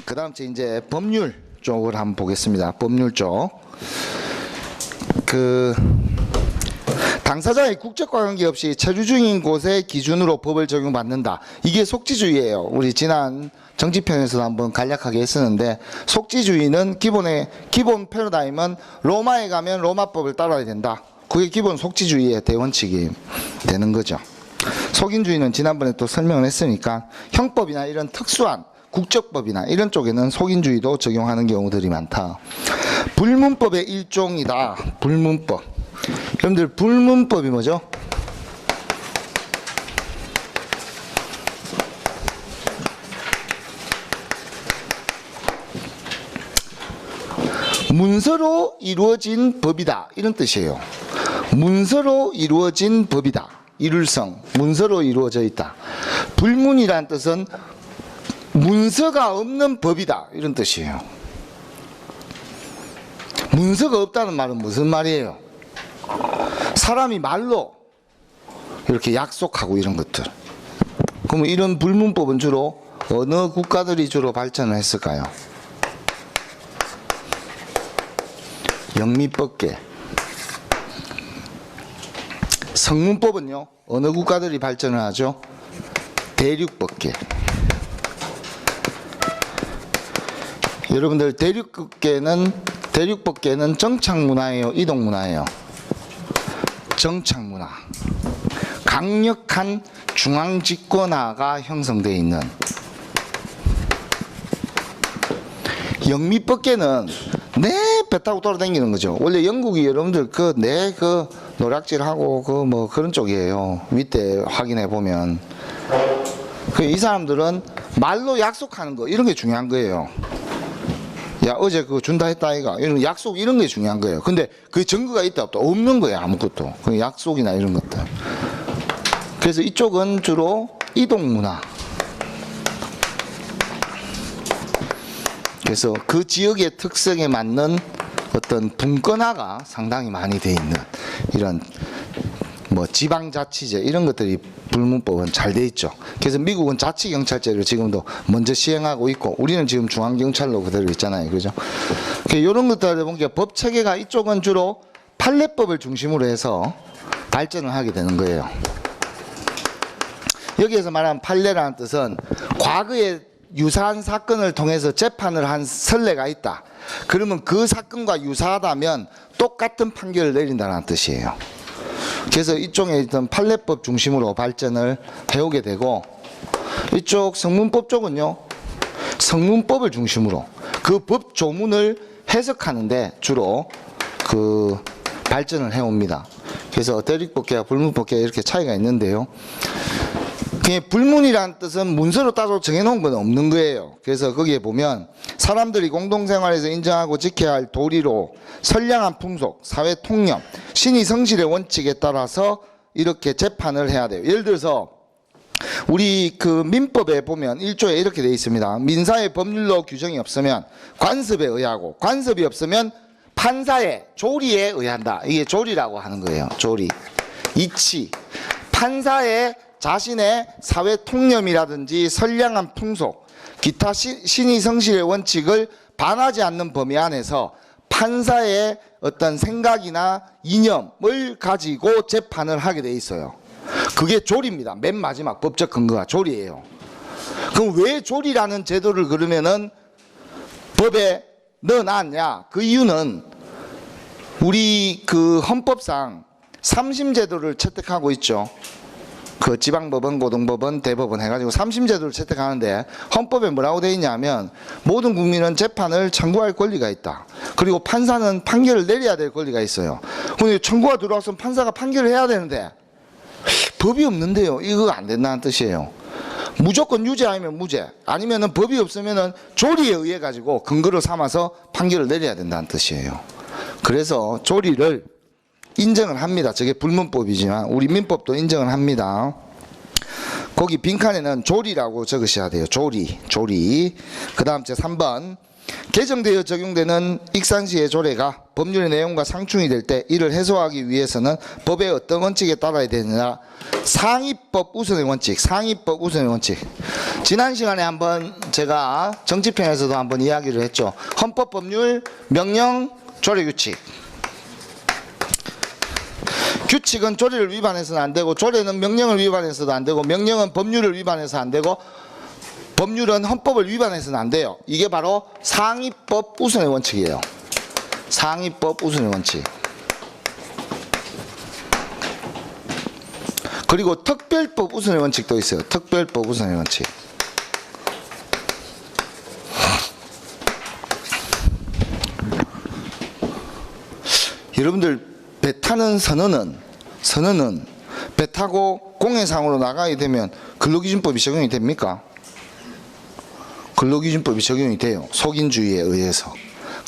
그 다음 이제 법률 쪽을 한번 보겠습니다. 법률 쪽. 당사자의 국적과 관계없이 체류 중인 곳의 기준으로 법을 적용받는다. 이게 속지주의예요. 우리 지난 정치편에서도 한번 간략하게 했었는데, 속지주의는 기본 패러다임은 로마에 가면 로마법을 따라야 된다. 그게 기본 속지주의의 대원칙이 되는 거죠. 속인주의는 지난번에 또 설명을 했으니까 형법이나 이런 특수한 국적법이나 이런 쪽에는 속인주의도 적용하는 경우들이 많다. 불문법의 일종이다. 불문법. 여러분들 불문법이 뭐죠? 문서로 이루어진 법이다. 이런 뜻이에요. 문서로 이루어진 법이다. 이룰성, 문서로 이루어져 있다. 불문이라는 뜻은 문서가 없는 법이다. 이런 뜻이에요. 문서가 없다는 말은 무슨 말이에요? 사람이 말로 이렇게 약속하고 이런 것들. 그러면 이런 불문법은 주로 어느 국가들이 주로 발전을 했을까요? 영미법계. 성문법은요, 어느 국가들이 발전을 하죠? 대륙법계. 여러분들 대륙법계는 정착문화예요, 이동문화예요? 정착문화. 강력한 중앙집권화가 형성되어 있는. 영미법계는 내 배 타고 돌아다니는 거죠. 원래 영국이 여러분들 노략질하고 뭐 그런 쪽이에요. 밑에 확인해 보면. 이 사람들은 말로 약속하는 거, 이런 게 중요한 거예요. 야, 어제 그거 준다 했다 아이가. 이런 약속, 이런 게 중요한 거예요. 근데 그 증거가 있다 없다? 없는 거예요, 아무것도. 그 약속이나 이런 것들. 그래서 이쪽은 주로 이동문화. 그래서 그 지역의 특성에 맞는 어떤 분권화가 상당히 많이 돼 있는 이런 뭐 지방자치제 이런 것들이 불문법은 잘 돼 있죠. 그래서 미국은 자치경찰제를 지금도 먼저 시행하고 있고, 우리는 지금 중앙경찰로 그대로 있잖아요. 그죠? 이런 것들을 보니까 법 체계가 이쪽은 주로 판례법을 중심으로 해서 발전을 하게 되는 거예요. 여기에서 말하는 판례라는 뜻은 과거에 유사한 사건을 통해서 재판을 한 선례가 있다. 그러면 그 사건과 유사하다면 똑같은 판결을 내린다는 뜻이에요. 그래서 이쪽에 있던 판례법 중심으로 발전을 해오게 되고, 이쪽 성문법 쪽은요, 성문법을 중심으로 그 법 조문을 해석하는데 주로 발전을 해옵니다. 그래서 대륙법계와 불문법계가 이렇게 차이가 있는데요. 불문이라는 뜻은 문서로 따로 정해놓은 건 없는 거예요. 그래서 거기에 보면 사람들이 공동생활에서 인정하고 지켜야 할 도리로 선량한 풍속, 사회 통념, 신의 성실의 원칙에 따라서 이렇게 재판을 해야 돼요. 예를 들어서 우리 민법에 보면 1조에 이렇게 되어 있습니다. 민사의 법률로 규정이 없으면 관습에 의하고, 관습이 없으면 판사의 조리에 의한다. 이게 조리라고 하는 거예요. 조리. 이치. 판사의 자신의 사회 통념이라든지 선량한 풍속, 기타 신의 성실의 원칙을 반하지 않는 범위 안에서 판사의 어떤 생각이나 이념을 가지고 재판을 하게 돼 있어요. 그게 조리입니다. 맨 마지막 법적 근거가 조리예요. 그럼 왜 조리라는 제도를 그러면은 법에 넣어놨냐? 그 이유는 우리 헌법상 3심 제도를 채택하고 있죠. 지방법원, 고등법원, 대법원 해가지고 3심 제도를 채택하는데, 헌법에 뭐라고 되어 있냐면 모든 국민은 재판을 청구할 권리가 있다. 그리고 판사는 판결을 내려야 될 권리가 있어요. 근데 청구가 들어왔으면 판사가 판결을 해야 되는데 법이 없는데요. 이거 안 된다는 뜻이에요. 무조건 유죄 아니면 무죄, 아니면은 법이 없으면은 조리에 의해 가지고 근거를 삼아서 판결을 내려야 된다는 뜻이에요. 그래서 조리를 인정을 합니다. 저게 불문법이지만 우리 민법도 인정을 합니다. 거기 빈칸에는 조리라고 적으셔야 돼요. 조리. 그 다음 제 3번. 개정되어 적용되는 익산시의 조례가 법률의 내용과 상충이 될 때 이를 해소하기 위해서는 법의 어떤 원칙에 따라야 되느냐. 상위법 우선의 원칙. 지난 시간에 한번 제가 정치편에서도 한번 이야기를 했죠. 헌법, 법률, 명령, 조례규칙. 규칙은 조례를 위반해서는 안 되고, 조례는 명령을 위반해서도 안 되고, 명령은 법률을 위반해서 안 되고, 법률은 헌법을 위반해서는 안 돼요. 이게 바로 상위법 우선의 원칙이에요. 상위법 우선의 원칙. 그리고 특별법 우선의 원칙도 있어요. 특별법 우선의 원칙. 여러분들 배 타는 선언은 배 타고 공해상으로 나가게 되면 근로기준법이 적용이 됩니까? 근로기준법이 적용이 돼요. 속인주의에 의해서.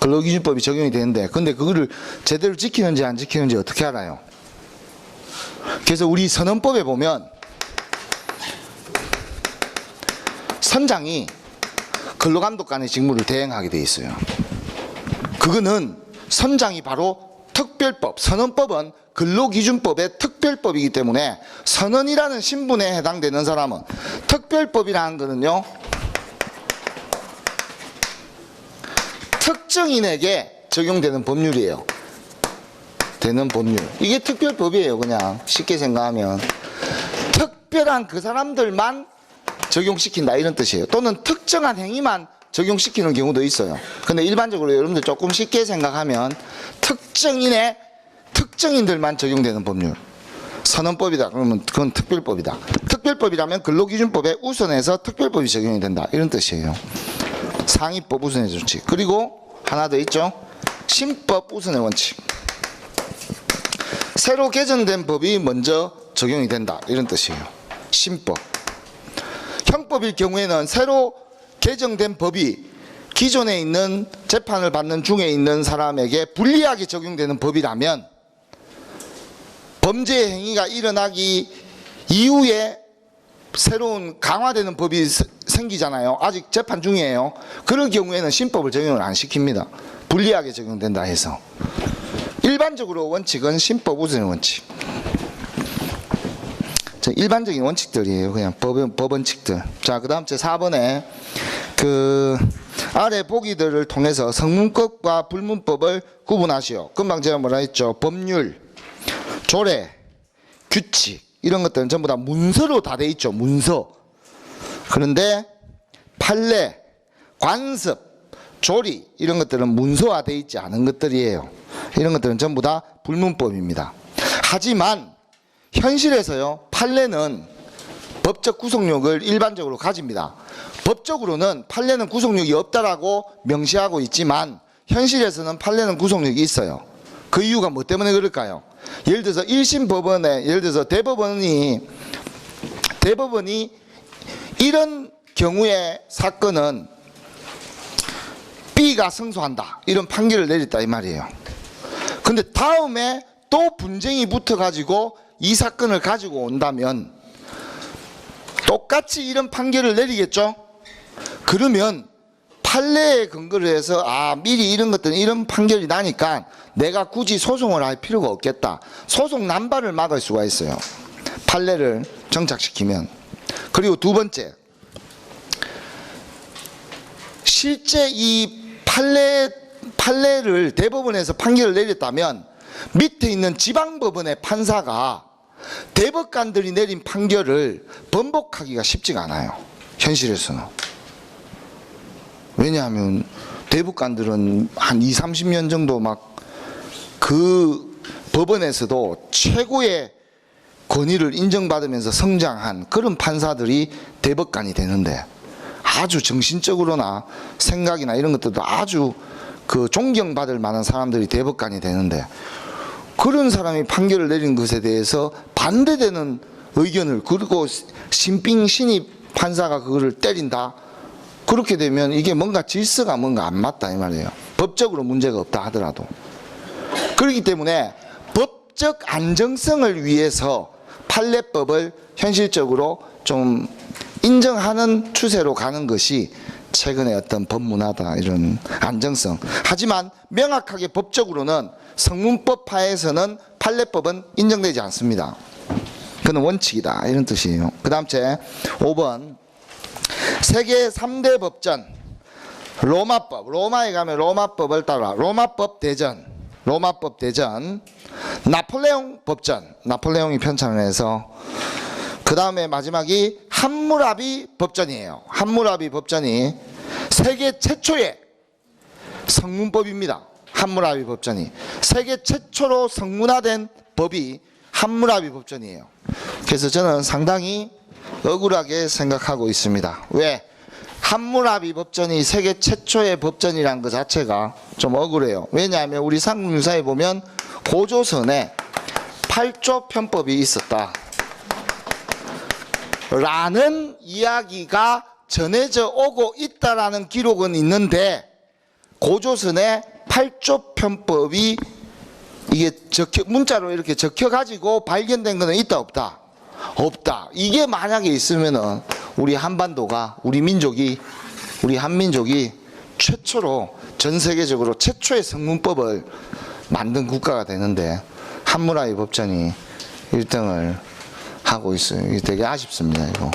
근로기준법이 적용이 되는데, 근데 그거를 제대로 지키는지 안 지키는지 어떻게 알아요? 그래서 우리 선언법에 보면 선장이 근로감독관의 직무를 대행하게 돼 있어요. 그거는 선장이 바로 특별법, 선언법은 근로기준법의 특별법이기 때문에 선언이라는 신분에 해당되는 사람은, 특별법이라는 거는요, 특정인에게 적용되는 법률이에요. 되는 법률. 이게 특별법이에요. 그냥 쉽게 생각하면 특별한 그 사람들만 적용시킨다 이런 뜻이에요. 또는 특정한 행위만 적용시키는 경우도 있어요. 근데 일반적으로 여러분들 조금 쉽게 생각하면 특정인들만 적용되는 법률. 선언법이다 그러면 그건 특별법이다. 특별법이라면 근로기준법에 우선해서 특별법이 적용이 된다 이런 뜻이에요. 상위법 우선의 조치. 그리고 하나 더 있죠. 신법 우선의 원칙. 새로 개정된 법이 먼저 적용이 된다 이런 뜻이에요. 신법. 형법일 경우에는 새로 개정된 법이 기존에 있는 재판을 받는 중에 있는 사람에게 불리하게 적용되는 법이라면, 범죄 행위가 일어나기 이후에 새로운 강화되는 법이 생기잖아요. 아직 재판 중이에요. 그런 경우에는 신법을 적용을 안 시킵니다. 불리하게 적용된다 해서. 일반적으로 원칙은 신법 우선의 원칙. 일반적인 원칙들이에요. 그냥 법원칙들. 자, 그 다음 제 4번에 그 아래 보기들을 통해서 성문법과 불문법을 구분하시오. 금방 제가 뭐라 했죠. 법률, 조례, 규칙 이런 것들은 전부 다 문서로 다 돼 있죠. 문서. 그런데 판례, 관습, 조리 이런 것들은 문서화 돼 있지 않은 것들이에요. 이런 것들은 전부 다 불문법입니다. 하지만 현실에서요, 판례는 법적 구속력을 일반적으로 가집니다. 법적으로는 판례는 구속력이 없다라고 명시하고 있지만 현실에서는 판례는 구속력이 있어요. 그 이유가 뭐 때문에 그럴까요? 예를 들어서 1심 법원에, 예를 들어서 대법원이 이런 경우의 사건은 B가 승소한다 이런 판결을 내렸다 이 말이에요. 근데 다음에 또 분쟁이 붙어 가지고 이 사건을 가지고 온다면 똑같이 이런 판결을 내리겠죠? 그러면 판례에 근거를 해서 미리 이런 것들은 이런 판결이 나니까 내가 굳이 소송을 할 필요가 없겠다. 소송 남발을 막을 수가 있어요. 판례를 정착시키면. 그리고 두 번째, 실제 이 판례를 대법원에서 판결을 내렸다면 밑에 있는 지방법원의 판사가 대법관들이 내린 판결을 번복하기가 쉽지가 않아요. 현실에서는. 왜냐하면 대법관들은 한 20, 30년 정도 막 그 법원에서도 최고의 권위를 인정받으면서 성장한 그런 판사들이 대법관이 되는데, 아주 정신적으로나 생각이나 이런 것들도 아주 그 존경받을 만한 사람들이 대법관이 되는데, 그런 사람이 판결을 내린 것에 대해서 반대되는 의견을, 그리고 신입 판사가 그거를 때린다. 그렇게 되면 이게 뭔가 질서가 뭔가 안 맞다 이 말이에요. 법적으로 문제가 없다 하더라도. 그렇기 때문에 법적 안정성을 위해서 판례법을 현실적으로 좀 인정하는 추세로 가는 것이 최근에 어떤 법문화다 이런 안정성. 하지만 명확하게 법적으로는 성문법 하에서는 판례법은 인정되지 않습니다. 그건 원칙이다 이런 뜻이에요. 그 다음 제 5번, 세계 3대 법전, 로마법, 로마에 가면 로마법을 따라 로마법 대전, 로마법 대전, 나폴레옹 법전, 나폴레옹이 편찬을 해서, 그 다음에 마지막이 함무라비 법전이에요. 함무라비 법전이 세계 최초의 성문법입니다. 함무라비 법전이 세계 최초로 성문화된 법이 함무라비 법전이에요. 그래서 저는 상당히 억울하게 생각하고 있습니다. 왜? 함무라비 법전이 세계 최초의 법전이란 것 자체가 좀 억울해요. 왜냐하면 우리 삼국유사에 보면 고조선에 8조 편법이 있었다 라는 이야기가 전해져 오고 있다라는 기록은 있는데, 고조선에 8조 편법이 이게 문자로 이렇게 적혀 가지고 발견된 거는 있다 없다? 없다. 이게 만약에 있으면은 우리 한반도가, 우리 민족이, 우리 한민족이 최초로, 전 세계적으로 최초의 성문법을 만든 국가가 되는데 함무라비 법전이 1등을 하고 있어요. 이게 되게 아쉽습니다. 이거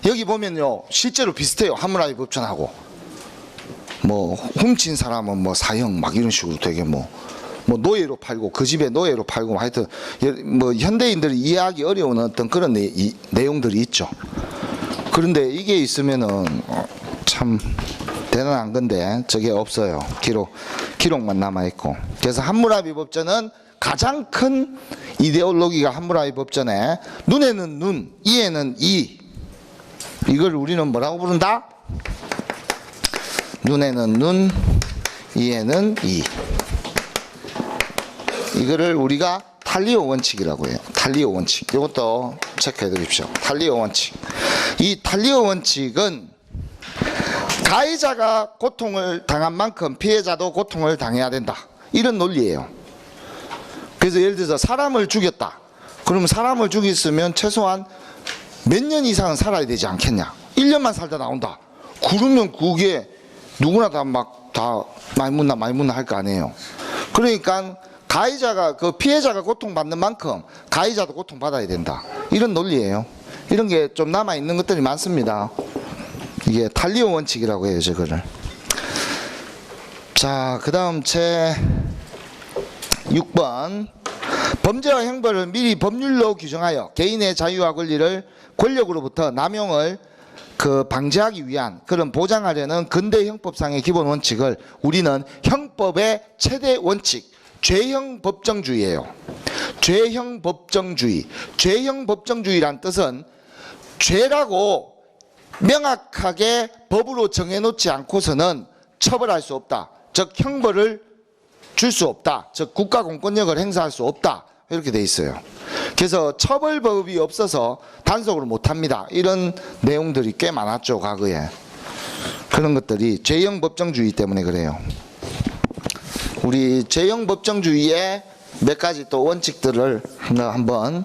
여기 보면요 실제로 비슷해요. 함무라비 법전하고 뭐 훔친 사람은 뭐 사형 막 이런 식으로 되게 뭐 노예로 팔고, 그 집에 노예로 팔고, 하여튼 뭐 현대인들이 이해하기 어려운 어떤 그런 내용들이 있죠. 그런데 이게 있으면은 참 대단한 건데 저게 없어요. 기록만 남아있고. 그래서 함무라비 법전은 가장 큰 이데올로기가 함무라비 법전에 눈에는 눈, 이에는 이, 이걸 우리는 뭐라고 부른다? 눈에는 눈, 이에는 이. 이거를 우리가 탈리오 원칙이라고 해요. 탈리오 원칙. 이것도 체크해 두십시오. 탈리오 원칙. 이 탈리오 원칙은 가해자가 고통을 당한 만큼 피해자도 고통을 당해야 된다, 이런 논리예요. 그래서 예를 들어서 사람을 죽였다. 그러면 사람을 죽였으면 최소한 몇 년 이상은 살아야 되지 않겠냐. 1년만 살다 나온다. 그러면 그게 누구나 다 많이 묻나 할 거 아니에요. 그러니까 가해자가, 그 피해자가 고통받는 만큼 가해자도 고통받아야 된다, 이런 논리예요. 이런 게 좀 남아있는 것들이 많습니다. 이게 탈리오 원칙이라고 해요, 저거를. 자, 그 다음 제 6번. 범죄와 형벌을 미리 법률로 규정하여 개인의 자유와 권리를 권력으로부터 남용을 방지하기 위한, 그런 보장하려는 근대 형법상의 기본 원칙을 우리는 형법의 최대 원칙, 죄형 법정주의예요. 죄형 법정주의. 죄형 법정주의란 뜻은 죄라고 명확하게 법으로 정해놓지 않고서는 처벌할 수 없다. 즉 형벌을 줄 수 없다. 즉 국가 공권력을 행사할 수 없다. 이렇게 돼 있어요. 그래서 처벌법이 없어서 단속을 못합니다. 이런 내용들이 꽤 많았죠, 과거에. 그런 것들이 죄형 법정주의 때문에 그래요. 우리 죄형 법정주의의 몇 가지 또 원칙들을 한번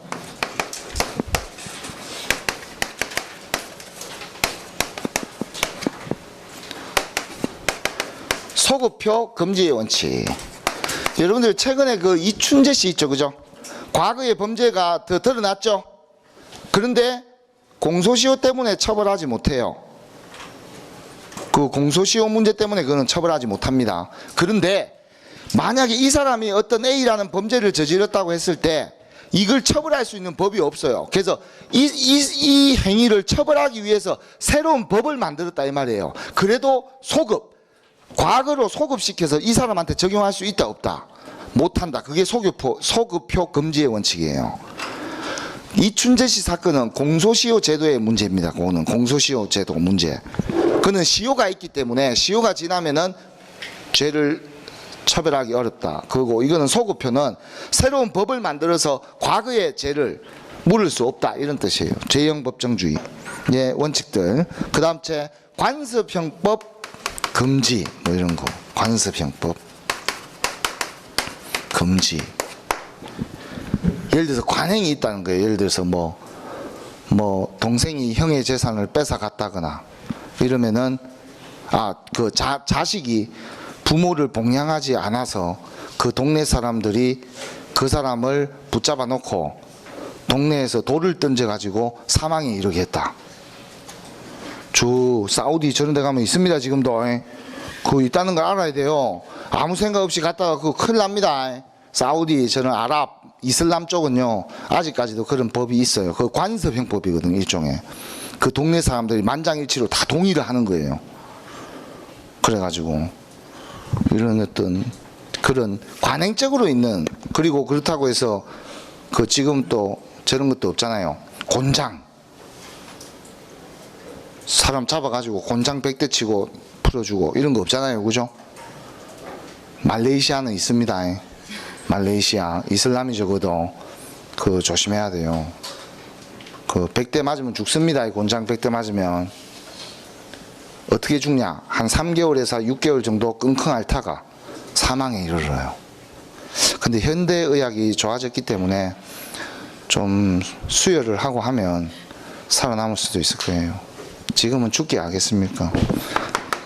소급표 금지의 원칙. 여러분들 최근에 그 이춘재 씨 있죠, 그죠? 과거의 범죄가 더 드러났죠. 그런데 공소시효 때문에 처벌하지 못해요. 그 공소시효 문제 때문에 그거는 처벌하지 못합니다. 그런데 만약에 이 사람이 어떤 A라는 범죄를 저질렀다고 했을 때 이걸 처벌할 수 있는 법이 없어요. 그래서 이 행위를 처벌하기 위해서 새로운 법을 만들었다, 이 말이에요. 그래도 과거로 소급시켜서 이 사람한테 적용할 수 있다 없다? 못한다. 그게 소급표 금지의 원칙이에요. 이춘재 씨 사건은 공소시효 제도의 문제입니다. 그거는 공소시효 제도 문제. 그는 시효가 있기 때문에 시효가 지나면은 죄를 처벌하기 어렵다. 그리고 이거는 소급표는 새로운 법을 만들어서 과거의 죄를 물을 수 없다, 이런 뜻이에요. 죄형 법정주의 원칙들. 그 다음 관습형법 금지, 뭐 이런 거. 관습형법 금지. 예를 들어서 관행이 있다는 거예요. 예를 들어서 뭐 동생이 형의 재산을 뺏어갔다거나 이러면은 자식이 부모를 봉양하지 않아서 그 동네 사람들이 그 사람을 붙잡아 놓고 동네에서 돌을 던져 가지고 사망에 이르게 했다. 사우디 저런 데 가면 있습니다. 지금도. 그거 있다는 걸 알아야 돼요. 아무 생각 없이 갔다가 그거 큰일 납니다. 사우디 저런 아랍 이슬람 쪽은요 아직까지도 그런 법이 있어요. 그 관습형법이거든요. 일종의 그 동네 사람들이 만장일치로 다 동의를 하는 거예요. 그래가지고 이런 어떤 그런 관행적으로 있는, 그리고 그렇다고 해서 그 지금 또 저런 것도 없잖아요. 곤장 사람 잡아가지고 곤장 100대 치고 풀어주고 이런 거 없잖아요. 그죠? 말레이시아는 있습니다. 말레이시아 이슬람이 적어도 그 조심해야 돼요. 그 100대 맞으면 죽습니다. 곤장 100대 맞으면. 어떻게 죽냐? 한 3개월에서 6개월 정도 끙끙 앓다가 사망에 이르러요. 근데 현대의학이 좋아졌기 때문에 좀 수혈을 하고 하면 살아남을 수도 있을 거예요. 지금은 죽게 하겠습니까?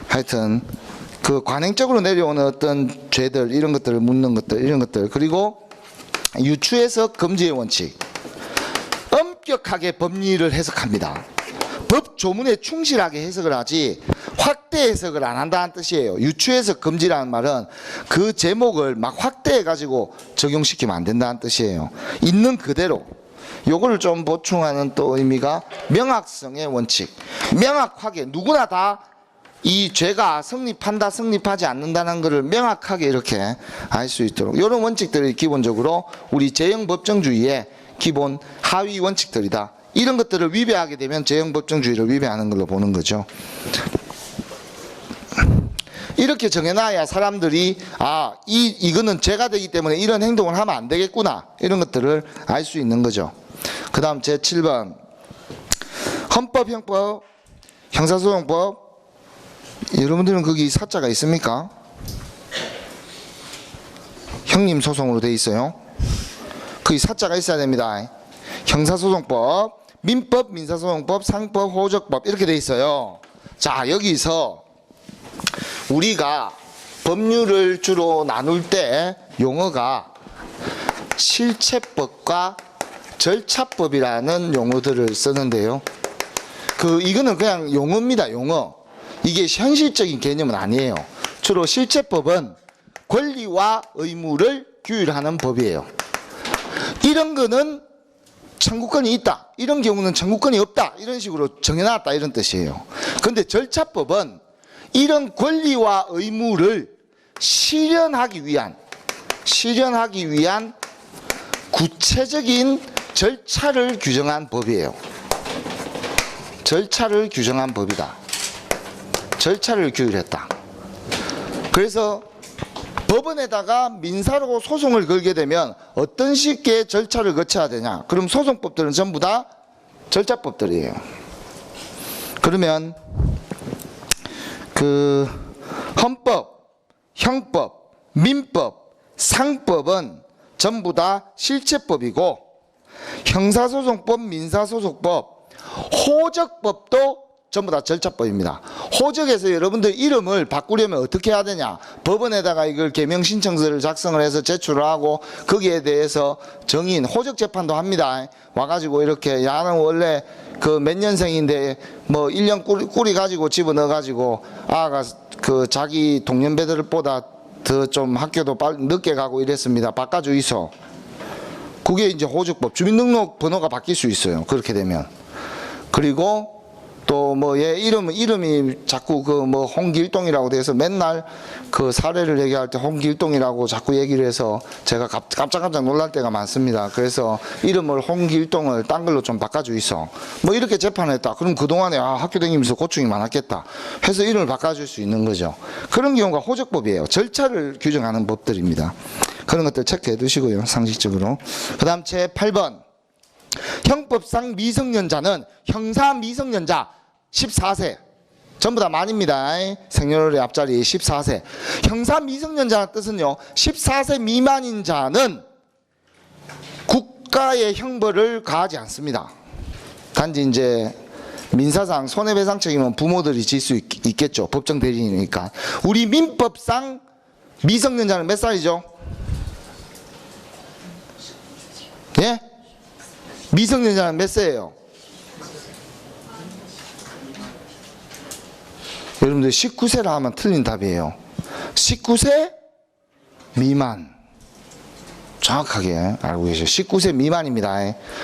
하여튼 그 관행적으로 내려오는 어떤 죄들, 이런 것들을 묻는 것들, 이런 것들, 그리고 유추해석 금지의 원칙, 엄격하게 법리를 해석합니다. 법 조문에 충실하게 해석을 하지 확대 해석을 안 한다는 뜻이에요. 유추해석 금지라는 말은 그 제목을 막 확대해 가지고 적용시키면 안 된다는 뜻이에요. 있는 그대로. 요거를 좀 보충하는 또 의미가 명확성의 원칙. 명확하게 누구나 다 이 죄가 성립한다, 성립하지 않는다는 것을 명확하게 이렇게 알 수 있도록, 이런 원칙들이 기본적으로 우리 제형법정주의의 기본 하위 원칙들이다. 이런 것들을 위배하게 되면 제형법정주의를 위배하는 걸로 보는 거죠. 이렇게 정해놔야 사람들이 이거는 죄가 되기 때문에 이런 행동을 하면 안 되겠구나, 이런 것들을 알 수 있는 거죠. 그 다음 제7번 헌법, 형법, 형사소송법. 여러분들은 거기 사자가 있습니까? 형님 소송으로 돼 있어요. 거기 사자가 있어야 됩니다. 형사소송법, 민법, 민사소송법, 상법, 호적법 이렇게 돼 있어요. 자, 여기서 우리가 법률을 주로 나눌 때 용어가 실체법과 절차법이라는 용어들을 쓰는데요. 이거는 그냥 용어입니다. 용어. 이게 현실적인 개념은 아니에요. 주로 실체법은 권리와 의무를 규율하는 법이에요. 이런 거는 청구권이 있다, 이런 경우는 청구권이 없다, 이런 식으로 정해놨다, 이런 뜻이에요. 그런데 절차법은 이런 권리와 의무를 실현하기 위한 구체적인 절차를 규정한 법이에요. 절차를 규정한 법이다. 절차를 규율했다. 그래서 법원에다가 민사로 소송을 걸게 되면 어떤 식의 절차를 거쳐야 되냐? 그럼 소송법들은 전부 다 절차법들이에요. 그러면 그 헌법, 형법, 민법, 상법은 전부 다 실체법이고, 형사소송법, 민사소송법, 호적법도 전부 다 절차법입니다. 호적에서 여러분들 이름을 바꾸려면 어떻게 해야 되냐? 법원에다가 이걸 개명 신청서를 작성을 해서 제출을 하고 거기에 대해서 정인, 호적 재판도 합니다. 와가지고 이렇게 야는 원래 그 몇 년생인데 뭐 1년 꾸리 가지고 집어넣어 가지고 아가 그 자기 동년배들보다 더 좀 학교도 빨리 늦게 가고 이랬습니다. 바꿔주이소. 그게 이제 호적법. 주민등록 번호가 바뀔 수 있어요. 그렇게 되면. 그리고 또 뭐 얘 이름이 자꾸 그 뭐 홍길동이라고 돼서 맨날 그 사례를 얘기할 때 홍길동이라고 자꾸 얘기를 해서 제가 깜짝깜짝 놀랄 때가 많습니다. 그래서 이름을 홍길동을 딴 걸로 좀 바꿔주이소. 뭐 이렇게 재판했다. 그럼 그동안에 학교 다니면서 고충이 많았겠다 해서 이름을 바꿔줄 수 있는 거죠. 그런 경우가 호적법이에요. 절차를 규정하는 법들입니다. 그런 것들 체크해 두시고요. 상식적으로. 그 다음 제8번 형법상 미성년자는 형사 미성년자 14세 전부 다 만입니다. 생년월일 앞자리 14세. 형사 미성년자의 뜻은요, 14세 미만인 자는 국가의 형벌을 가하지 않습니다. 단지 이제 민사상 손해배상 책임은 부모들이 질 수 있겠죠. 법정 대리인이니까. 우리 민법상 미성년자는 몇 살이죠? 예? 미성년자는 몇 세예요? 여러분들 19세라 하면 틀린 답이에요. 19세 미만. 정확하게 알고 계셔. 19세 미만입니다.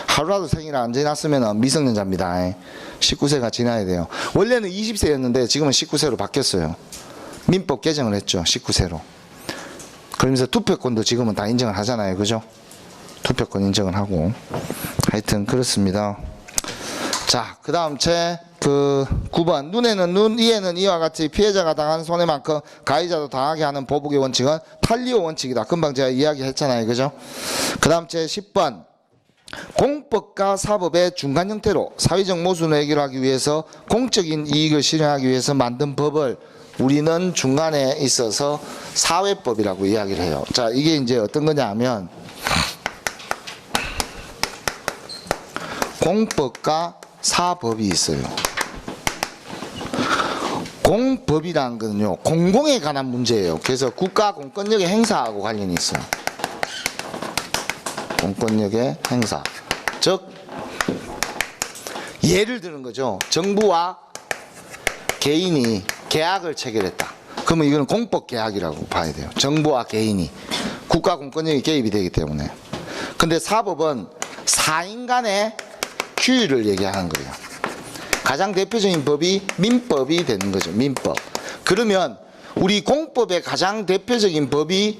하루라도 생일 안 지났으면 미성년자입니다. 19세가 지나야 돼요. 원래는 20세였는데 지금은 19세로 바뀌었어요. 민법 개정을 했죠. 19세로. 그러면서 투표권도 지금은 다 인정을 하잖아요. 그죠? 투표권 인정을 하고. 하여튼 그렇습니다. 자, 그 다음 제 9번. 눈에는 눈, 이에는 이와 같이 피해자가 당한 손해만큼 가해자도 당하게 하는 보복의 원칙은 탈리오 원칙이다. 금방 제가 이야기했잖아요. 그죠? 그 다음 제 10번. 공법과 사법의 중간 형태로 사회적 모순을 해결하기 위해서 공적인 이익을 실현하기 위해서 만든 법을 우리는 중간에 있어서 사회법이라고 이야기를 해요. 자, 이게 이제 어떤 거냐 하면 공법과 사법이 있어요. 공법이라는 거는요, 공공에 관한 문제예요. 그래서 국가 공권력의 행사하고 관련이 있어요. 공권력의 행사. 즉, 예를 드는 거죠. 정부와 개인이 계약을 체결했다. 그러면 이거는 공법 계약이라고 봐야 돼요. 정부와 개인이. 국가 공권력이 개입이 되기 때문에. 근데 사법은 사인 간의 규율을 얘기하는 거예요. 가장 대표적인 법이 민법이 되는 거죠. 민법. 그러면 우리 공법의 가장 대표적인 법이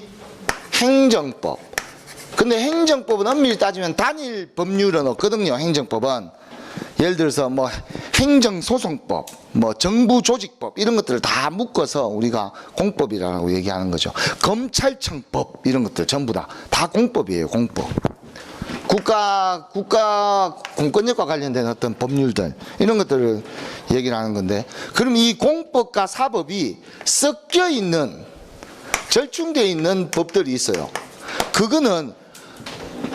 행정법. 근데 행정법은 엄밀히 따지면 단일 법률은 없거든요. 행정법은. 예를 들어서 뭐 행정소송법, 뭐 정부조직법 이런 것들을 다 묶어서 우리가 공법이라고 얘기하는 거죠. 검찰청법 이런 것들 전부 다 공법이에요. 공법. 국가 공권력과 관련된 어떤 법률들 이런 것들을 얘기를 하는 건데, 그럼 이 공법과 사법이 섞여 있는 절충되어 있는 법들이 있어요. 그거는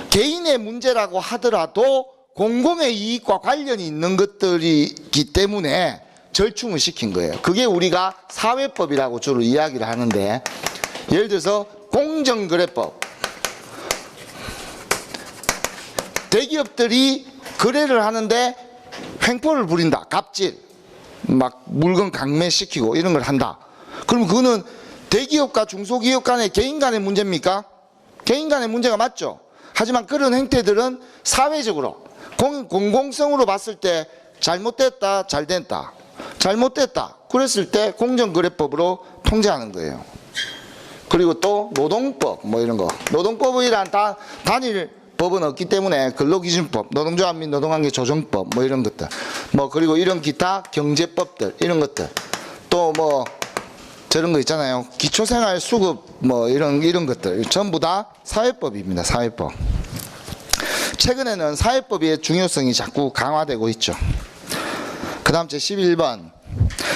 개인의 문제라고 하더라도 공공의 이익과 관련이 있는 것들이기 때문에 절충을 시킨 거예요. 그게 우리가 사회법이라고 주로 이야기를 하는데, 예를 들어서 공정거래법. 대기업들이 거래를 하는데 횡포를 부린다. 갑질, 막 물건 강매시키고 이런 걸 한다. 그러면 그거는 대기업과 중소기업 간의 개인 간의 문제입니까? 개인 간의 문제가 맞죠. 하지만 그런 행태들은 사회적으로 공공성으로 봤을 때 잘못됐다, 잘됐다. 잘못됐다. 그랬을 때 공정거래법으로 통제하는 거예요. 그리고 또 노동법 뭐 이런 거. 노동법이란 단일 법은 없기 때문에 근로기준법, 노동조합 및 노동관계 조정법 뭐 이런 것들, 뭐 그리고 이런 기타 경제법들 이런 것들, 또 뭐 저런 거 있잖아요. 기초생활수급 뭐 이런 것들 전부 다 사회법입니다. 사회법. 최근에는 사회법의 중요성이 자꾸 강화되고 있죠. 그 다음 제 11번.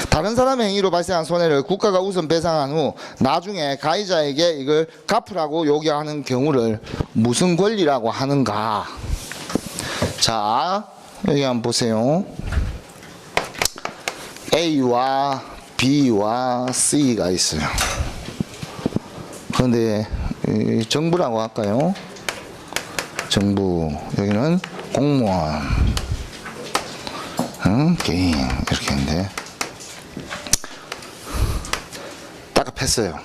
다른 사람의 행위로 발생한 손해를 국가가 우선 배상한 후 나중에 가해자에게 이걸 갚으라고 요구하는 경우를 무슨 권리라고 하는가. 자, 여기 한번 보세요. A와 B와 C가 있어요. 그런데 정부라고 할까요? 정부. 여기는 공무원, 개인 이렇게 있는데 딱합했어요.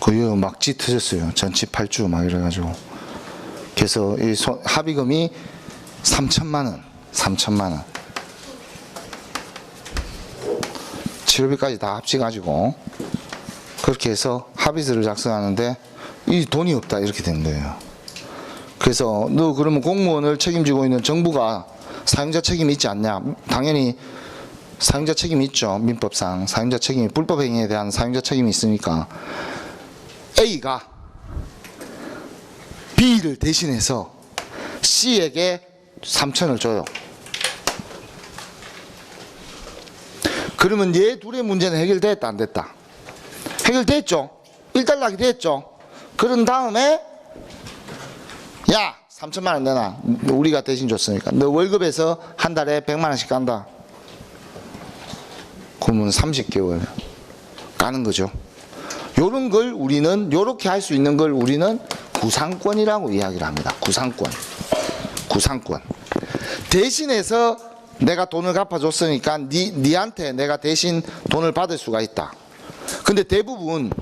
거의 막 짙어졌어요. 전치 8주 막 이래가지고. 그래서 이 합의금이 3천만 원, 3천만 원. 치료비까지 다 합치가지고 그렇게 해서 합의서를 작성하는데 이 돈이 없다 이렇게 된 거예요. 그래서 너 그러면 공무원을 책임지고 있는 정부가 사용자 책임이 있지 않냐? 당연히 사용자 책임이 있죠. 민법상 사용자 책임이, 불법 행위에 대한 사용자 책임이 있으니까 A가 B를 대신해서 C에게 3천을 줘요. 그러면 얘 둘의 문제는 해결됐다 안 됐다? 해결됐죠. 일단락이 됐죠. 그런 다음에 야 3천만 원 내놔. 우리가 대신 줬으니까. 너 월급에서 한 달에 100만 원씩 간다. 그러면 30개월 가는 거죠. 요런 걸 우리는, 요렇게 할 수 있는 걸 우리는 구상권이라고 이야기를 합니다. 구상권. 구상권. 대신해서 내가 돈을 갚아줬으니까 니한테 내가 대신 돈을 받을 수가 있다. 근데 대부분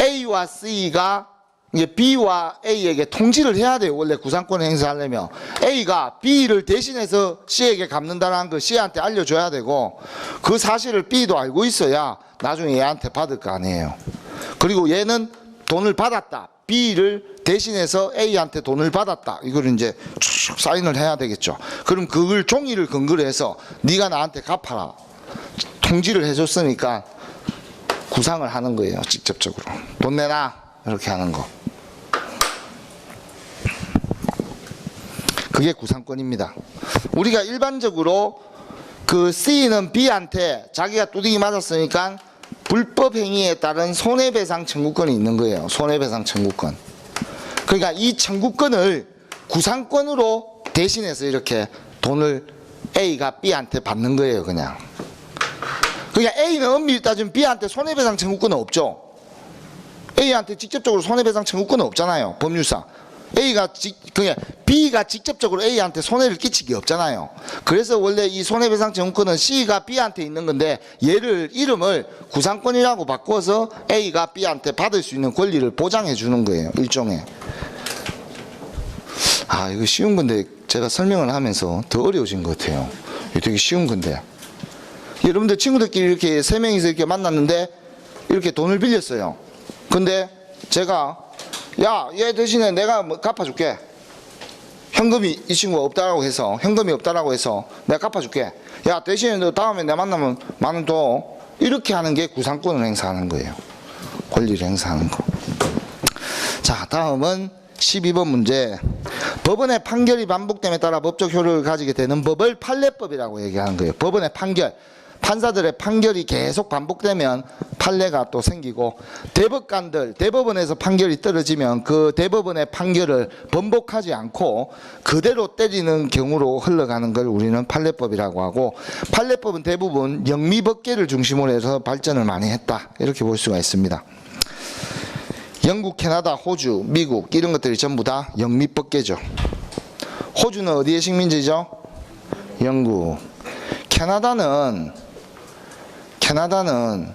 A와 C가 이제 B와 A에게 통지를 해야 돼요. 원래 구상권을 행사하려면 A가 B를 대신해서 C에게 갚는다는 걸 C한테 알려줘야 되고, 그 사실을 B도 알고 있어야 나중에 얘한테 받을 거 아니에요. 그리고 얘는 돈을 받았다, B를 대신해서 A한테 돈을 받았다, 이걸 이제 쭉 사인을 해야 되겠죠. 그럼 그걸 종이를 근거로 해서 네가 나한테 갚아라, 통지를 해줬으니까 구상을 하는 거예요. 직접적으로 돈 내놔 이렇게 하는 거, 그게 구상권입니다. 우리가 일반적으로 그 C는 B한테 자기가 뚜둥이 맞았으니까 불법 행위에 따른 손해배상 청구권이 있는 거예요. 손해배상 청구권. 그러니까 이 청구권을 구상권으로 대신해서 이렇게 돈을 A가 B한테 받는 거예요. 그냥. 그러니까 A는 엄밀히 따지면 B한테 손해배상 청구권은 없죠. A한테 직접적으로 손해배상 청구권은 없잖아요. 법률상. 그냥 B가 직접적으로 A한테 손해를 끼치기 없잖아요. 그래서 원래 이 손해배상 청구권은 C가 B한테 있는 건데, 얘를 이름을 구상권이라고 바꿔서 A가 B한테 받을 수 있는 권리를 보장해 주는 거예요. 일종의. 이거 쉬운 건데 제가 설명을 하면서 더 어려워진 것 같아요. 이거 되게 쉬운 건데, 여러분들 친구들끼리 이렇게 세 명이서 이렇게 만났는데 이렇게 돈을 빌렸어요. 근데 제가 야, 얘 대신에 내가 뭐 갚아줄게. 현금이 이 친구가 없다라고 해서, 현금이 없다라고 해서 내가 갚아줄게. 야, 대신에 너 다음에 내 만나면 10,000원 더. 이렇게 하는 게 구상권을 행사하는 거예요. 권리를 행사하는 거. 자, 다음은 12번 문제. 법원의 판결이 반복됨에 따라 법적 효력을 가지게 되는 법을 판례법이라고 얘기하는 거예요. 법원의 판결. 판사들의 판결이 계속 반복되면 판례가 또 생기고, 대법원에서 판결이 떨어지면 그 대법원의 판결을 번복하지 않고 그대로 때리는 경우로 흘러가는 걸 우리는 판례법이라고 하고, 판례법은 대부분 영미법계를 중심으로 해서 발전을 많이 했다, 이렇게 볼 수가 있습니다. 영국, 캐나다, 호주, 미국 이런 것들이 전부 다 영미법계죠. 호주는 어디의 식민지죠? 영국. 캐나다는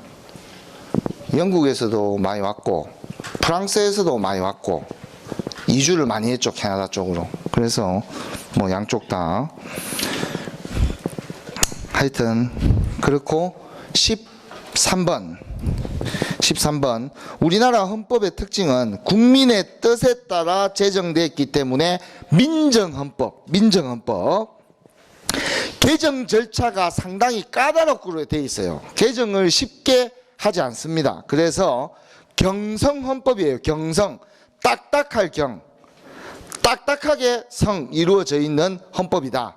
영국에서도 많이 왔고 프랑스에서도 많이 왔고 이주를 많이 했죠. 캐나다 쪽으로. 그래서 뭐 양쪽 다 하여튼 그렇고, 13번 우리나라 헌법의 특징은 국민의 뜻에 따라 제정됐기 때문에 민정헌법 개정 절차가 상당히 까다롭게 되어 있어요. 개정을 쉽게 하지 않습니다. 그래서 경성헌법이에요. 경성, 딱딱할 경, 딱딱하게 성 이루어져 있는 헌법이다.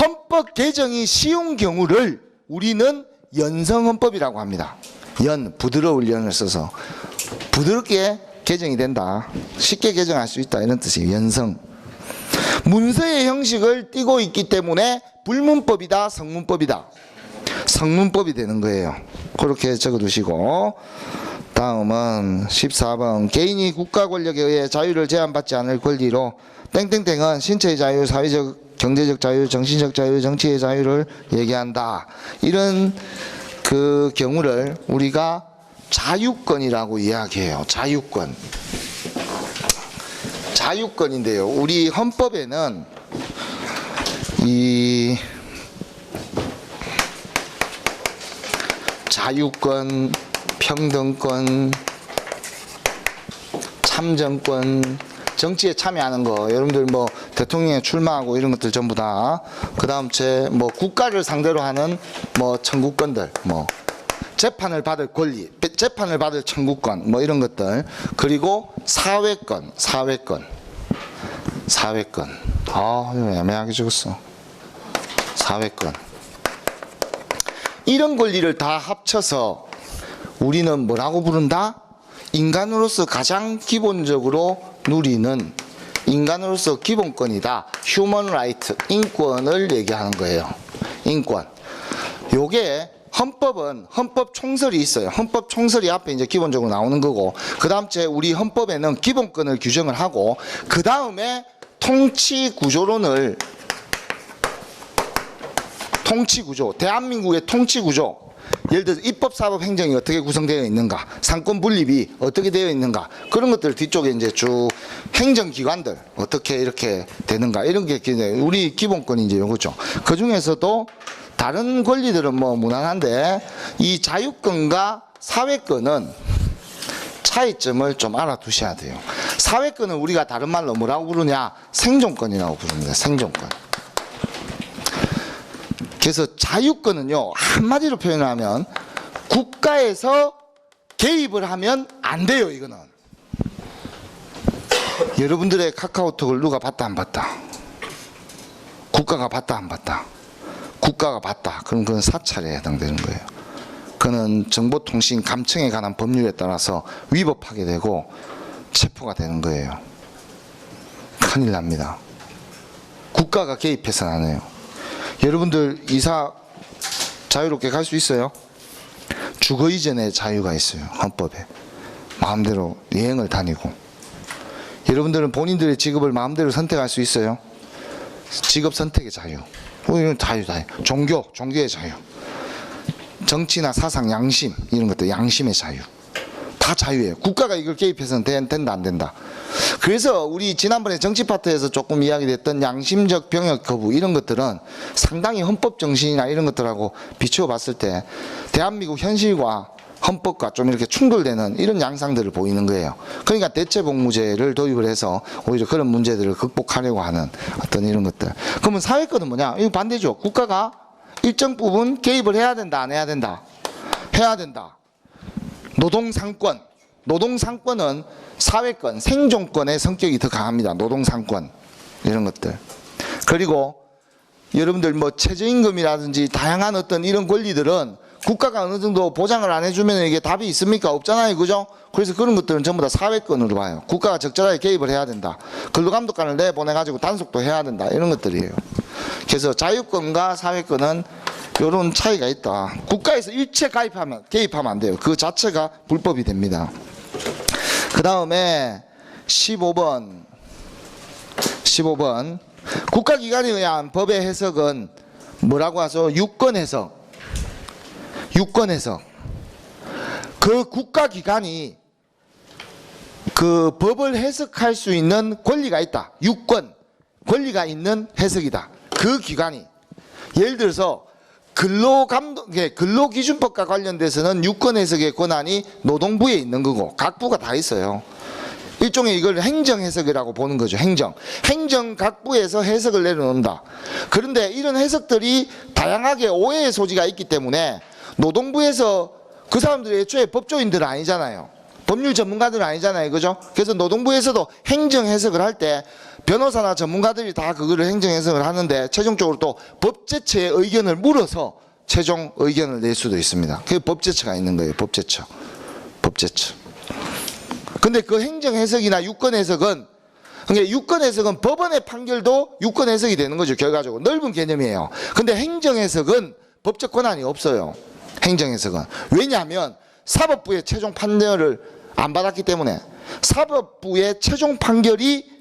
헌법 개정이 쉬운 경우를 우리는 연성헌법이라고 합니다. 부드러울 연을 써서 부드럽게 개정이 된다, 쉽게 개정할 수 있다, 이런 뜻이에요. 연성. 문서의 형식을 띠고 있기 때문에 불문법이다, 성문법이다. 성문법이 되는 거예요. 그렇게 적어두시고, 다음은 14번. 개인이 국가 권력에 의해 자유를 제한받지 않을 권리로 땡땡땡은 신체의 자유, 사회적, 경제적 자유, 정신적 자유, 정치의 자유를 얘기한다. 이런 그 경우를 우리가 자유권이라고 이야기해요. 자유권인데요. 우리 헌법에는 이 자유권, 평등권, 참정권, 정치에 참여하는 거, 여러분들 뭐 대통령에 출마하고 이런 것들 전부 다, 그 다음 뭐 국가를 상대로 하는 뭐 청구권들, 뭐 재판을 받을 권리, 재판을 받을 청구권, 뭐 이런 것들, 그리고 사회권. 이거 애매하게 적었어. 사회권. 이런 권리를 다 합쳐서 우리는 뭐라고 부른다? 인간으로서 가장 기본적으로 누리는 인간으로서 기본권이다. 휴먼 라이트, 인권을 얘기하는 거예요. 인권. 요게 헌법은 헌법 총설이 있어요. 헌법 총설이 앞에 이제 기본적으로 나오는 거고, 그 다음 째 우리 헌법에는 기본권을 규정을 하고, 그 다음에 통치 구조론을 통치구조, 대한민국의 통치구조, 예를 들어서 입법, 사법, 행정이 어떻게 구성되어 있는가, 상권 분립이 어떻게 되어 있는가, 그런 것들 뒤쪽에 이제 쭉 행정기관들 어떻게 이렇게 되는가, 이런 게 우리 기본권이 이제 요거죠. 그 중에서도 다른 권리들은 뭐 무난한데 이 자유권과 사회권은 차이점을 좀 알아두셔야 돼요. 사회권은 우리가 다른 말로 뭐라고 부르냐, 생존권이라고 부릅니다. 생존권. 그래서 자유권은요, 한마디로 표현하면 국가에서 개입을 하면 안 돼요. 이거는 여러분들의 카카오톡을 누가 봤다 안 봤다, 국가가 봤다 안 봤다, 국가가 봤다, 그럼 그건 사찰에 해당되는 거예요. 그는 정보통신 감청에 관한 법률에 따라서 위법하게 되고 체포가 되는 거예요. 큰일 납니다. 국가가 개입해서는 안 해요. 여러분들 이사 자유롭게 갈 수 있어요? 주거 이전의 자유가 있어요. 헌법에. 마음대로 여행을 다니고. 여러분들은 본인들의 직업을 마음대로 선택할 수 있어요? 직업 선택의 자유. 이건 자유다. 종교의 자유. 정치나 사상, 양심, 이런 것들, 양심의 자유. 다 자유예요. 국가가 이걸 개입해서는 된다 안 된다. 그래서 우리 지난번에 정치 파트에서 조금 이야기됐던 양심적 병역 거부, 이런 것들은 상당히 헌법 정신이나 이런 것들하고 비추어 봤을 때 대한민국 현실과 헌법과 좀 이렇게 충돌되는 이런 양상들을 보이는 거예요. 그러니까 대체복무제를 도입을 해서 오히려 그런 문제들을 극복하려고 하는 어떤 이런 것들. 그러면 사회권은 뭐냐? 이거 반대죠. 국가가 일정 부분 개입을 해야 된다, 안 해야 된다? 해야 된다. 노동상권. 노동상권은 사회권, 생존권의 성격이 더 강합니다. 노동상권, 이런 것들. 그리고 여러분들 뭐 최저임금이라든지 다양한 어떤 이런 권리들은 국가가 어느 정도 보장을 안 해주면 이게 답이 있습니까? 없잖아요. 그죠? 그래서 그런 것들은 전부 다 사회권으로 봐요. 국가가 적절하게 개입을 해야 된다. 근로감독관을 내보내가지고 단속도 해야 된다. 이런 것들이에요. 그래서 자유권과 사회권은 이런 차이가 있다. 국가에서 일체 개입하면 안 돼요. 그 자체가 불법이 됩니다. 그 다음에 15번. 국가기관에 의한 법의 해석은 뭐라고 하죠? 유권해석. 그 국가기관이 그 법을 해석할 수 있는 권리가 있다. 권리가 있는 해석이다. 그 기관이. 예를 들어서 근로기준법과 관련돼서는 유권해석의 권한이 노동부에 있는 거고, 각 부가 다 있어요. 일종의 이걸 행정해석이라고 보는 거죠. 행정 각 부에서 해석을 내려놓는다. 그런데 이런 해석들이 다양하게 오해의 소지가 있기 때문에 노동부에서 그 사람들이 애초에 법조인들은 아니잖아요. 법률 전문가들은 아니잖아요. 그죠? 그래서 노동부에서도 행정해석을 할 때 변호사나 전문가들이 다 그거를 행정해석을 하는데 최종적으로 또 법제처의 의견을 물어서 최종 의견을 낼 수도 있습니다. 그게 법제처가 있는 거예요. 법제처. 근데 그 행정해석이나 유권해석은, 그러니까 유권해석은 법원의 판결도 유권해석이 되는 거죠. 결과적으로 넓은 개념이에요. 근데 행정해석은 법적 권한이 없어요. 행정해석은. 왜냐하면 사법부의 최종 판결을 안 받았기 때문에 사법부의 최종 판결이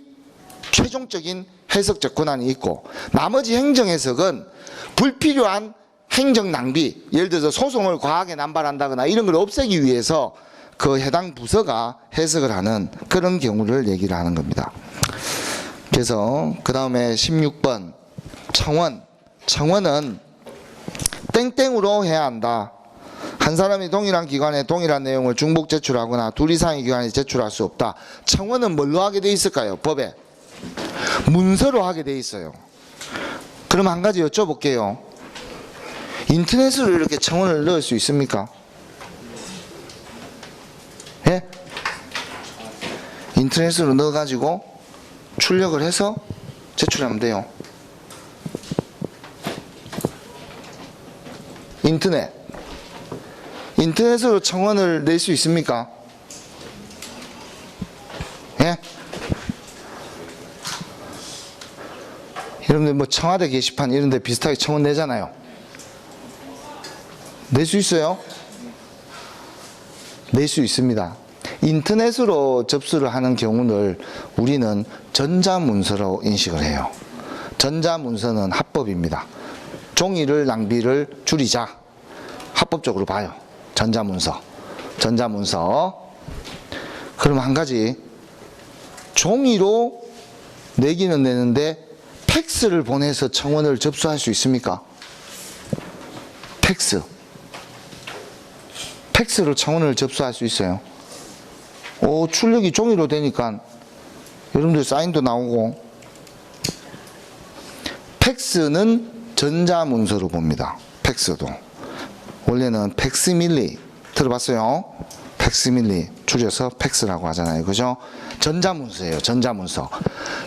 최종적인 해석적 권한이 있고, 나머지 행정해석은 불필요한 행정 낭비, 예를 들어서 소송을 과하게 남발한다거나 이런 걸 없애기 위해서 그 해당 부서가 해석을 하는 그런 경우를 얘기를 하는 겁니다. 그래서 그 다음에 16번 청원은 땡땡으로 해야 한다. 한 사람이 동일한 기관에 동일한 내용을 중복 제출하거나 둘 이상의 기관에 제출할 수 없다. 청원은 뭘로 하게 돼 있을까요? 법에 문서로 하게 돼 있어요. 그럼 한 가지 여쭤볼게요. 인터넷으로 이렇게 청원을 넣을 수 있습니까? 예? 인터넷으로 넣어가지고 출력을 해서 제출하면 돼요. 인터넷으로 청원을 낼 수 있습니까? 예? 여러분들 뭐 청와대 게시판 이런 데 비슷하게 청원 내잖아요. 낼 수 있어요? 낼 수 있습니다. 인터넷으로 접수를 하는 경우를 우리는 전자문서로 인식을 해요. 전자문서는 합법입니다. 종이를 낭비를 줄이자. 합법적으로 봐요. 전자문서. 그럼 한 가지, 종이로 내기는 내는데 팩스를 보내서 청원을 접수할 수 있습니까? 팩스로 청원을 접수할 수 있어요. 출력이 종이로 되니까 여러분들 사인도 나오고. 팩스는 전자문서로 봅니다. 팩스도 원래는 팩시밀리 들어봤어요? 팩시밀리 줄여서 팩스라고 하잖아요. 그죠? 전자문서예요. 전자문서.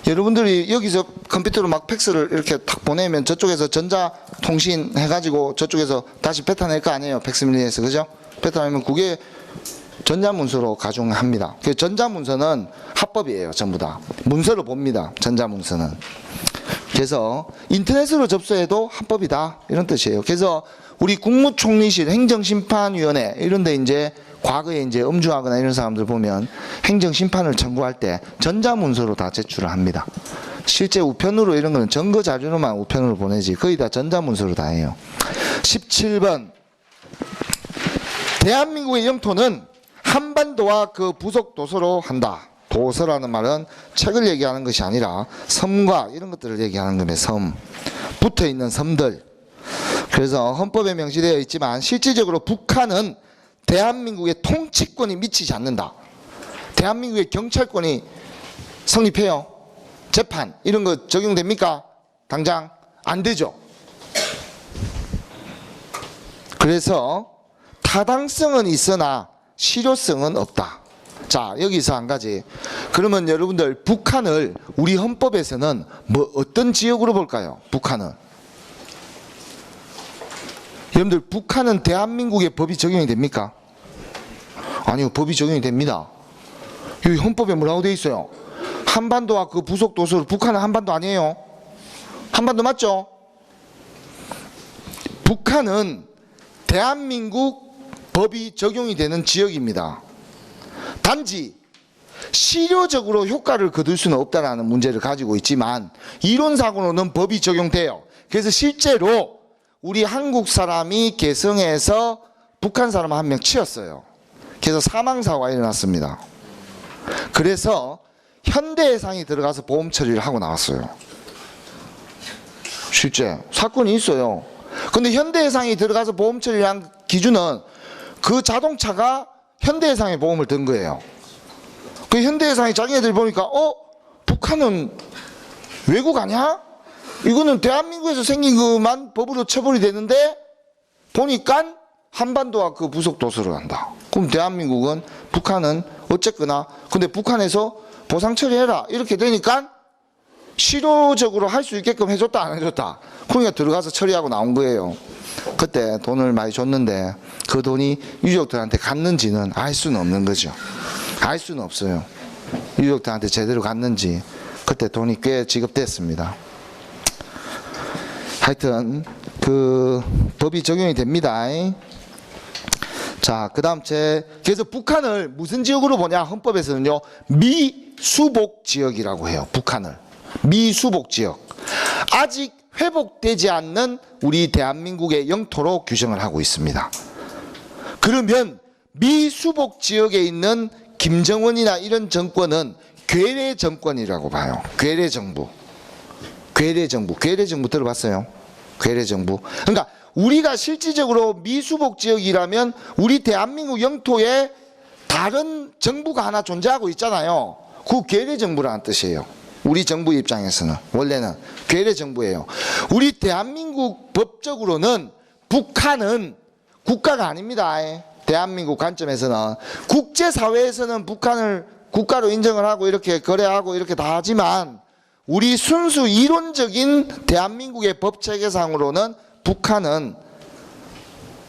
여러분들이 여기서 컴퓨터로 막 팩스를 이렇게 탁 보내면 저쪽에서 전자통신 해가지고 저쪽에서 다시 뱉어낼 거 아니에요. 팩시밀리에서. 그죠? 뱉어내면 그게 전자문서로 가중합니다. 그 전자문서는 합법이에요. 전부 다. 문서로 봅니다. 전자문서는. 그래서 인터넷으로 접수해도 합법이다. 이런 뜻이에요. 그래서 우리 국무총리실 행정심판위원회 이런 데 이제 과거에 이제 음주하거나 이런 사람들 보면 행정심판을 청구할 때 전자문서로 다 제출을 합니다. 실제 우편으로 이런 거는 증거 자료로만 우편으로 보내지 거의 다 전자문서로 다 해요. 17번. 대한민국의 영토는 한반도와 그 부속 도서로 한다. 도서라는 말은 책을 얘기하는 것이 아니라 섬과 이런 것들을 얘기하는 겁니다. 섬. 붙어 있는 섬들. 그래서 헌법에 명시되어 있지만 실질적으로 북한은 대한민국의 통치권이 미치지 않는다. 대한민국의 경찰권이 성립해요. 재판 이런 거 적용됩니까? 당장 안 되죠. 그래서 타당성은 있으나 실효성은 없다. 자, 여기서 한 가지. 그러면 여러분들 북한을 우리 헌법에서는 뭐 어떤 지역으로 볼까요? 북한은. 여러분들 북한은 대한민국의 법이 적용이 됩니까? 아니요, 법이 적용이 됩니다. 여기 헌법에 뭐라고 되어 있어요? 한반도와 그 부속 도서로. 북한은 한반도 아니에요? 한반도 맞죠? 북한은 대한민국 법이 적용이 되는 지역입니다. 단지 실효적으로 효과를 거둘 수는 없다는 문제를 가지고 있지만 이론상으로는 법이 적용돼요. 그래서 실제로 우리 한국 사람이 개성에서 북한 사람 한 명 치였어요. 그래서 사망사고가 일어났습니다. 그래서 현대해상이 들어가서 보험 처리를 하고 나왔어요. 실제 사건이 있어요. 근데 현대해상이 들어가서 보험 처리를 한 기준은 그 자동차가 현대해상에 보험을 든 거예요. 그 현대해상이 자기네들 보니까 북한은 외국 아니야? 이거는 대한민국에서 생긴 것만 법으로 처벌이 되는데 보니까 한반도와 그 부속 도서로 한다. 그럼 대한민국은 북한은 어쨌거나 근데 북한에서 보상 처리해라 이렇게 되니까 실효적으로 할 수 있게끔 해줬다 안 해줬다. 그러니까 들어가서 처리하고 나온 거예요. 그때 돈을 많이 줬는데 그 돈이 유족들한테 갔는지는 알 수는 없는 거죠. 알 수는 없어요. 유족들한테 제대로 갔는지. 그때 돈이 꽤 지급됐습니다. 하여튼 그 법이 적용이 됩니다. 자, 그 다음 그래서 북한을 무슨 지역으로 보냐? 헌법에서는요 미수복 지역이라고 해요. 북한을 미수복 지역. 아직 회복되지 않는 우리 대한민국의 영토로 규정을 하고 있습니다. 그러면 미수복 지역에 있는 김정은이나 이런 정권은 괴뢰 정권이라고 봐요. 괴뢰 정부. 괴뢰 정부. 괴뢰 정부 들어봤어요? 괴뢰 정부. 그러니까 우리가 실질적으로 미수복 지역이라면 우리 대한민국 영토에 다른 정부가 하나 존재하고 있잖아요. 그 괴뢰 정부라는 뜻이에요. 우리 정부 입장에서는 원래는 괴뢰 정부예요. 우리 대한민국 법적으로는 북한은 국가가 아닙니다. 대한민국 관점에서는. 국제사회에서는 북한을 국가로 인정을 하고 이렇게 거래하고 이렇게 다 하지만 우리 순수 이론적인 대한민국의 법체계상으로는 북한은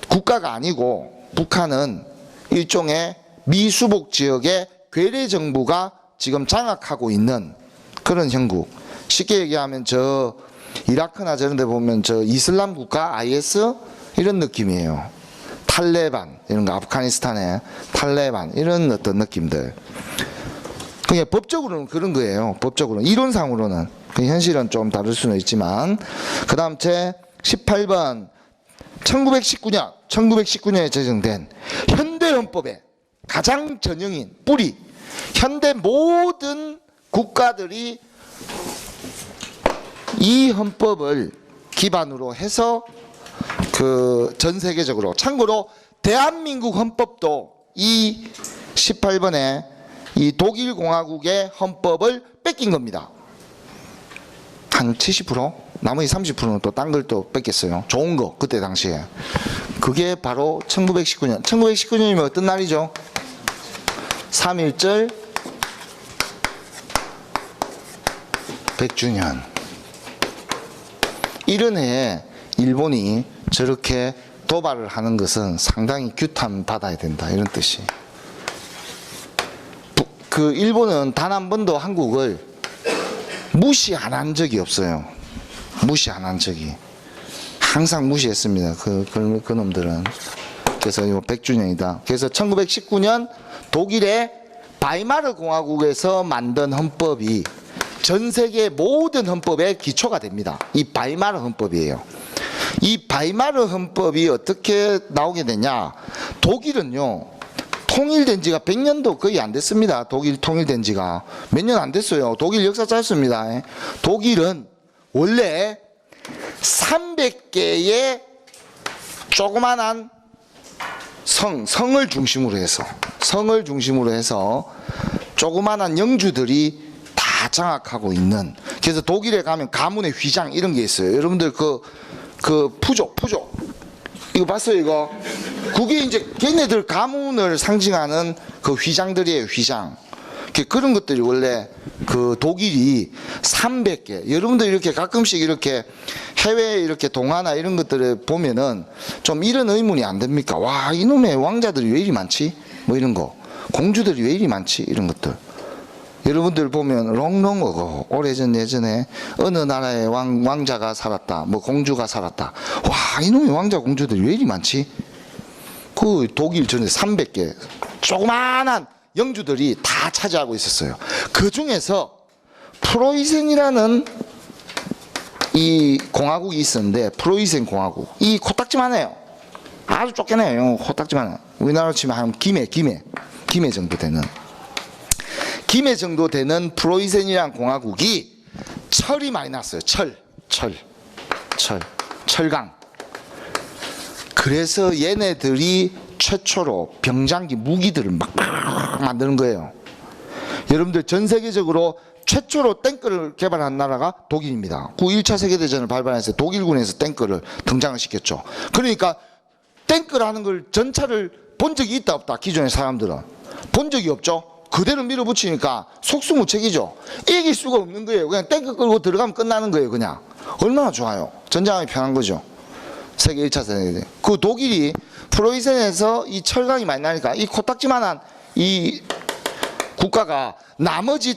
국가가 아니고 북한은 일종의 미수복 지역의 괴뢰 정부가 지금 장악하고 있는 그런 형국. 쉽게 얘기하면 저 이라크나 저런 데 보면 저 이슬람 국가 IS 이런 느낌이에요. 탈레반 이런 거, 아프가니스탄의 탈레반 이런 어떤 느낌들. 그냥 법적으로는 그런 거예요. 법적으로는. 이론상으로는. 현실은 좀 다를 수는 있지만. 그 다음 18번 1919년에 제정된 현대헌법의 가장 전형인 뿌리, 현대 모든 국가들이 이 헌법을 기반으로 해서 그 전 세계적으로, 참고로 대한민국 헌법도 이 18번에 이 독일 공화국의 헌법을 뺏긴 겁니다. 한 70%? 나머지 30%는 또 딴 걸 또 뺏겼어요. 좋은 거, 그때 당시에. 그게 바로 1919년. 1919년이면 어떤 날이죠? 3.1절 100주년. 이런 해에 일본이 저렇게 도발을 하는 것은 상당히 규탄 받아야 된다, 이런 뜻이. 그 일본은 단 한 번도 한국을 무시 안 한 적이 없어요. 무시 안 한 적이. 항상 무시했습니다. 그 놈들은. 그래서 이거 100주년이다. 그래서 1919년 독일의 바이마르 공화국에서 만든 헌법이 전 세계 모든 헌법의 기초가 됩니다. 이 바이마르 헌법이에요. 이 바이마르 헌법이 어떻게 나오게 되냐? 독일은요, 통일된 지가 100년도 거의 안 됐습니다. 독일 통일된 지가 몇 년 안 됐어요. 독일 역사 짧습니다. 독일은 원래 300개의 조그만한 성을 중심으로 해서 조그만한 영주들이 다 장악하고 있는. 그래서 독일에 가면 가문의 휘장 이런 게 있어요. 여러분들 그 푸조 이거 봤어요? 이거 그게 이제 걔네들 가문을 상징하는 그 휘장들이에요. 휘장. 그런 것들이 원래 그 독일이 300개. 여러분들 이렇게 가끔씩 이렇게 해외 이렇게 동화나 이런 것들을 보면은 좀 이런 의문이 안 됩니까? 와, 이놈의 왕자들이 왜 이리 많지? 뭐 이런 거. 공주들이 왜 이리 많지? 이런 것들. 여러분들 보면 롱롱어고 오래전 예전에 어느 나라의 왕자가 살았다, 뭐 공주가 살았다. 와, 이놈의 왕자 공주들이 왜 이리 많지? 그 독일 전에 300개 조그만한 영주들이 다 차지하고 있었어요. 그 중에서 프로이센이라는 이 공화국이 있었는데, 프로이센 공화국, 이 코딱지만해요. 아주 쫓겨내요. 코딱지만해요. 우리나라로 치면 한 김해 정도 되는. 김해 정도 되는 프로이센이라는 공화국이 철이 많이 났어요. 철강. 그래서 얘네들이 최초로 병장기 무기들을 막 만드는 거예요. 여러분들 전 세계적으로 최초로 탱크를 개발한 나라가 독일입니다. 1차 세계대전을 발발해서 독일군에서 탱크를 등장을 시켰죠. 그러니까 탱크라는 걸 전차를 본 적이 있다 없다, 기존의 사람들은 본 적이 없죠. 그대로 밀어붙이니까 속수무책이죠. 이길 수가 없는 거예요. 그냥 탱크 끌고 들어가면 끝나는 거예요. 그냥. 얼마나 좋아요. 전쟁하기 편한 거죠. 세계 1차 세계대전. 그 독일이 프로이센에서 이 철강이 많이 나니까 이 코딱지만한 이 국가가 나머지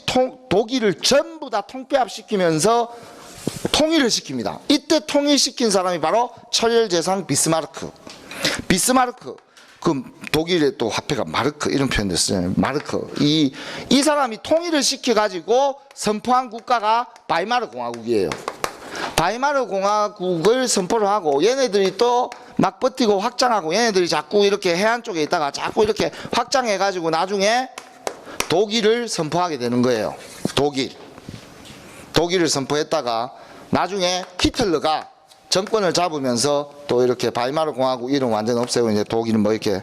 독일을 전부 다 통폐합시키면서 통일을 시킵니다. 이때 통일시킨 사람이 바로 철혈제상 비스마르크. 그 독일의 또 화폐가 마르크, 이런 표현도 쓰잖아요. 마르크. 이 사람이 통일을 시켜가지고 선포한 국가가 바이마르 공화국이에요. 바이마르 공화국을 선포를 하고 얘네들이 또 막 버티고 확장하고, 얘네들이 자꾸 이렇게 해안 쪽에 있다가 자꾸 이렇게 확장해가지고 나중에 독일을 선포하게 되는 거예요. 독일을 선포했다가 나중에 히틀러가 정권을 잡으면서 또 이렇게 바이마르 공화국 이름 완전 없애고 이제 독일은 뭐 이렇게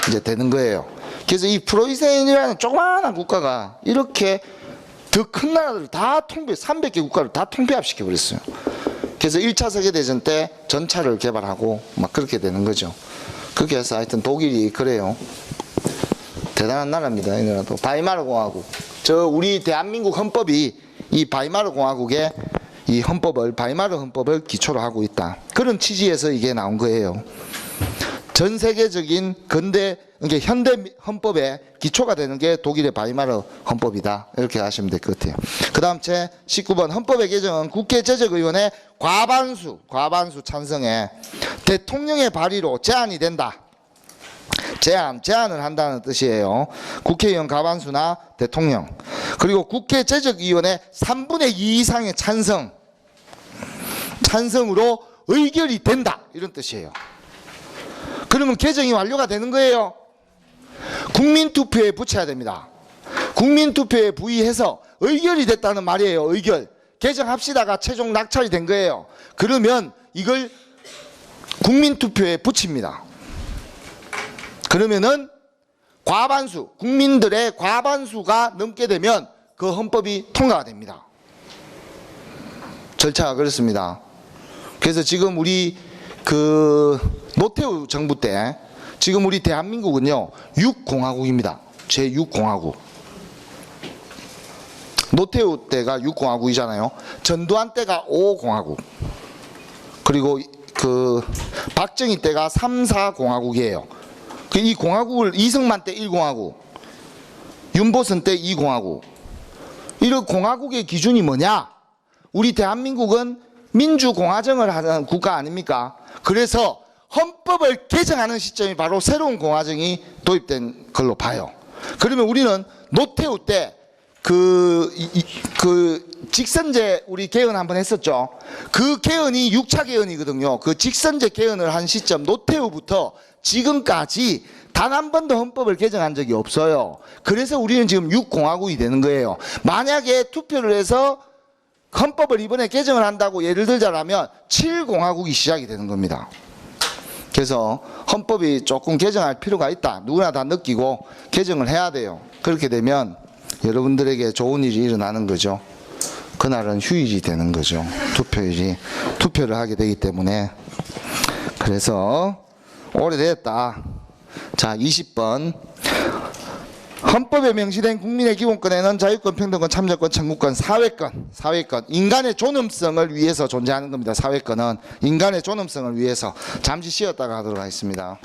이제 되는 거예요. 그래서 이 프로이센이라는 조그마한 국가가 이렇게 더 큰 나라들을 다 300개 국가를 다 통폐합시켜 버렸어요. 그래서 1차 세계대전 때 전차를 개발하고 막 그렇게 되는 거죠. 그렇게 해서 하여튼 독일이 그래요. 대단한 나라입니다. 이 나라도. 바이마르 공화국. 우리 대한민국 헌법이 이 바이마르 공화국의 이 헌법을, 바이마르 헌법을 기초로 하고 있다. 그런 취지에서 이게 나온 거예요. 전 세계적인 근대, 그러니까 현대 헌법의 기초가 되는 게 독일의 바이마르 헌법이다. 이렇게 하시면 될 것 같아요. 그 다음 제 19번 헌법의 개정은 국회제적의원의 과반수 찬성에 대통령의 발의로 제안이 된다. 제안을 한다는 뜻이에요. 국회의원 과반수나 대통령. 그리고 국회제적위원회 3분의 2 이상의 찬성으로 의결이 된다 이런 뜻이에요. 그러면 개정이 완료가 되는 거예요. 국민투표에 붙여야 됩니다. 국민투표에 부의해서 의결이 됐다는 말이에요. 의결. 개정합시다가 최종 낙찰이 된 거예요. 그러면 이걸 국민투표에 붙입니다. 그러면은 과반수, 국민들의 과반수가 넘게 되면 그 헌법이 통과가 됩니다. 절차가 그렇습니다. 그래서 지금 우리 노태우 정부 때 지금 우리 대한민국은요 6공화국입니다. 제6공화국. 노태우 때가 6공화국이잖아요. 전두환 때가 5공화국. 그리고 박정희 때가 3, 4공화국이에요. 이 공화국을 이승만 때 1공화국, 윤보선 때 2공화국. 이런 공화국의 기준이 뭐냐? 우리 대한민국은 민주공화정을 하는 국가 아닙니까? 그래서 헌법을 개정하는 시점이 바로 새로운 공화정이 도입된 걸로 봐요. 그러면 우리는 노태우 때 직선제 우리 개헌 한번 했었죠. 그 개헌이 6차 개헌이거든요. 그 직선제 개헌을 한 시점 노태우부터 지금까지 단 한 번도 헌법을 개정한 적이 없어요. 그래서 우리는 지금 6공화국이 되는 거예요. 만약에 투표를 해서 헌법을 이번에 개정을 한다고 예를 들자라면 7공화국이 시작이 되는 겁니다. 그래서 헌법이 조금 개정할 필요가 있다. 누구나 다 느끼고 개정을 해야 돼요. 그렇게 되면 여러분들에게 좋은 일이 일어나는 거죠. 그날은 휴일이 되는 거죠. 투표일이. 투표를 하게 되기 때문에. 그래서 오래됐다. 자, 20번. 헌법에 명시된 국민의 기본권에는 자유권, 평등권, 참여권, 청구권, 사회권, 인간의 존엄성을 위해서 존재하는 겁니다. 사회권은 인간의 존엄성을 위해서. 잠시 쉬었다가 하도록 하겠습니다.